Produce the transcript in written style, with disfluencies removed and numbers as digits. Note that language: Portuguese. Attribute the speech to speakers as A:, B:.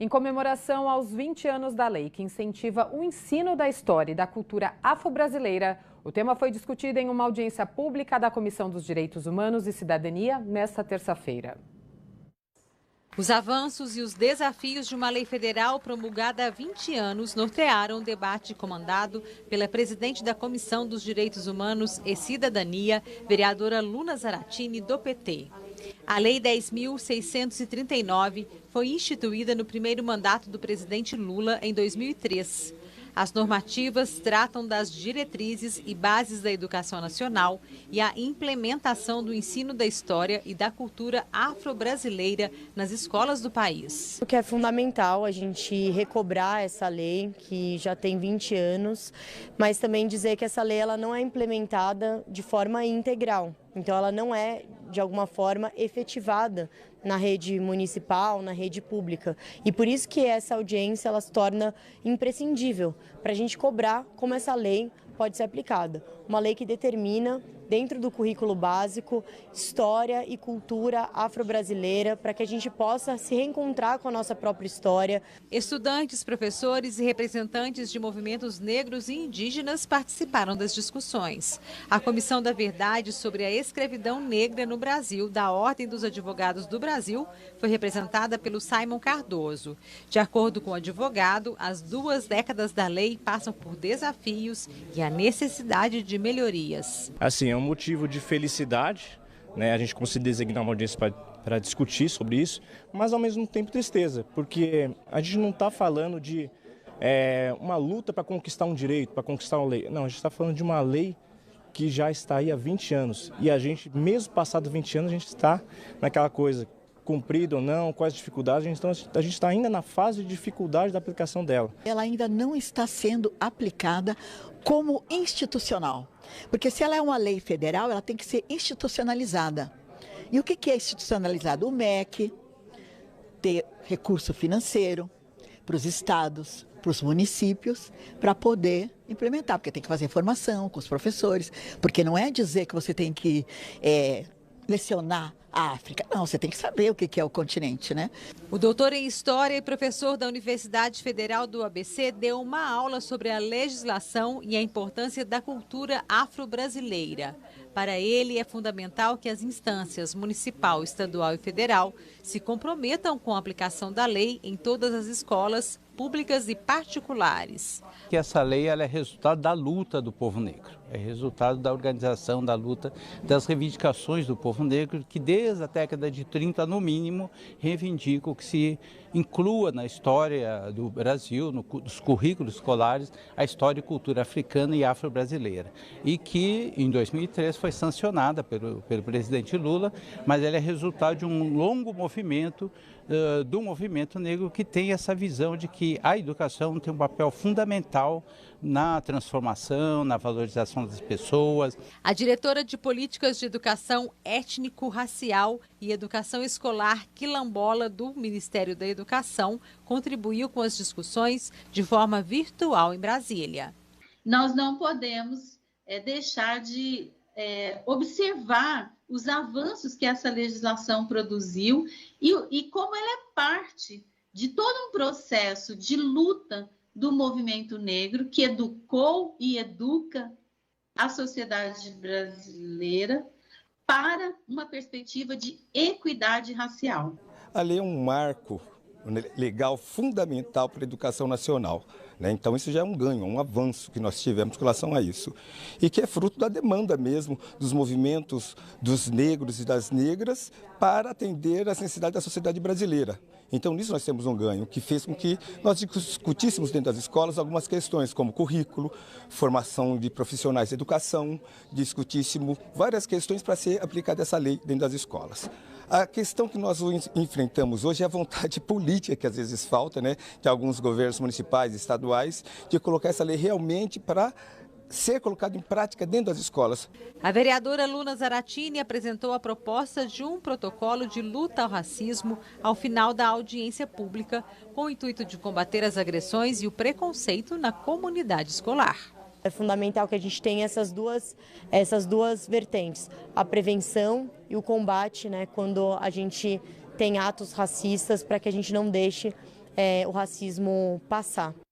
A: Em comemoração aos 20 anos da lei que incentiva o ensino da história e da cultura afro-brasileira, o tema foi discutido em uma audiência pública da Comissão dos Direitos Humanos e Cidadania nesta terça-feira.
B: Os avanços e os desafios de uma lei federal promulgada há 20 anos nortearam o debate comandado pela presidente da Comissão dos Direitos Humanos e Cidadania, vereadora Luna Zaratini, do PT. A Lei 10.639 foi instituída no primeiro mandato do presidente Lula em 2003. As normativas tratam das diretrizes e bases da educação nacional e a implementação do ensino da história e da cultura afro-brasileira nas escolas do país.
C: O que é fundamental a gente recobrar essa lei, que já tem 20 anos, mas também dizer que essa lei ela não é implementada de forma integral. Então ela não é, de alguma forma, efetivada na rede municipal, na rede pública. E por isso que essa audiência ela se torna imprescindível para a gente cobrar como essa lei pode ser aplicada. Uma lei que determina, dentro do currículo básico, história e cultura afro-brasileira, para que a gente possa se reencontrar com a nossa própria história.
B: Estudantes, professores e representantes de movimentos negros e indígenas participaram das discussões. A Comissão da Verdade sobre a Escravidão Negra no Brasil, da Ordem dos Advogados do Brasil, foi representada pelo Simon Cardoso. De acordo com o advogado, as 2 décadas da lei passam por desafios e a necessidade de melhorias.
D: Assim, é um motivo de felicidade, né? A gente conseguir designar uma audiência para discutir sobre isso, mas ao mesmo tempo tristeza, porque a gente não está falando de uma luta para conquistar um direito, para conquistar uma lei. Não, a gente está falando de uma lei que já está aí há 20 anos. E a gente, mesmo passado 20 anos, a gente está naquela coisa, cumprido ou não, quais dificuldades, então a gente está ainda na fase de dificuldade da aplicação dela.
E: Ela ainda não está sendo aplicada como institucional, porque se ela é uma lei federal, ela tem que ser institucionalizada. E o que é institucionalizado? O MEC ter recurso financeiro para os estados, para os municípios, para poder implementar, porque tem que fazer formação com os professores, porque não é dizer que você tem que lecionar a África. Não, você tem que saber o que é o continente, né?
B: O doutor em História e professor da Universidade Federal do ABC deu uma aula sobre a legislação e a importância da cultura afro-brasileira. Para ele, é fundamental que as instâncias municipal, estadual e federal se comprometam com a aplicação da lei em todas as escolas públicas e particulares.
F: Que essa lei ela é resultado da luta do povo negro, é resultado da organização, da luta, das reivindicações do povo negro, que desde a década de 30, no mínimo, reivindicam que se inclua na história do Brasil, nos currículos escolares, a história e cultura africana e afro-brasileira. E que, em 2003, foi sancionada pelo presidente Lula, mas ela é resultado de um longo movimento do movimento negro que tem essa visão de que a educação tem um papel fundamental na transformação, na valorização das pessoas.
B: A diretora de Políticas de Educação Étnico-Racial e Educação Escolar Quilombola do Ministério da Educação contribuiu com as discussões de forma virtual em Brasília.
G: Nós não podemos deixar de observar os avanços que essa legislação produziu e como ela é parte de todo um processo de luta do movimento negro que educou e educa a sociedade brasileira para uma perspectiva de equidade racial.
H: A lei é um marco legal fundamental para a educação nacional, né? Então isso já é um ganho, um avanço que nós tivemos com relação a isso. E que é fruto da demanda mesmo dos movimentos dos negros e das negras para atender às necessidades da sociedade brasileira. Então nisso nós temos um ganho, que fez com que nós discutíssemos dentro das escolas algumas questões como currículo, formação de profissionais de educação, discutíssemos várias questões para ser aplicada essa lei dentro das escolas. A questão que nós enfrentamos hoje é a vontade política que às vezes falta, né, de alguns governos municipais e estaduais, de colocar essa lei realmente para ser colocada em prática dentro das escolas.
B: A vereadora Luna Zaratini apresentou a proposta de um protocolo de luta ao racismo ao final da audiência pública, com o intuito de combater as agressões e o preconceito na comunidade escolar.
C: É fundamental que a gente tenha essas duas vertentes, a prevenção e o combate, né, quando a gente tem atos racistas, para que a gente não deixe o racismo passar.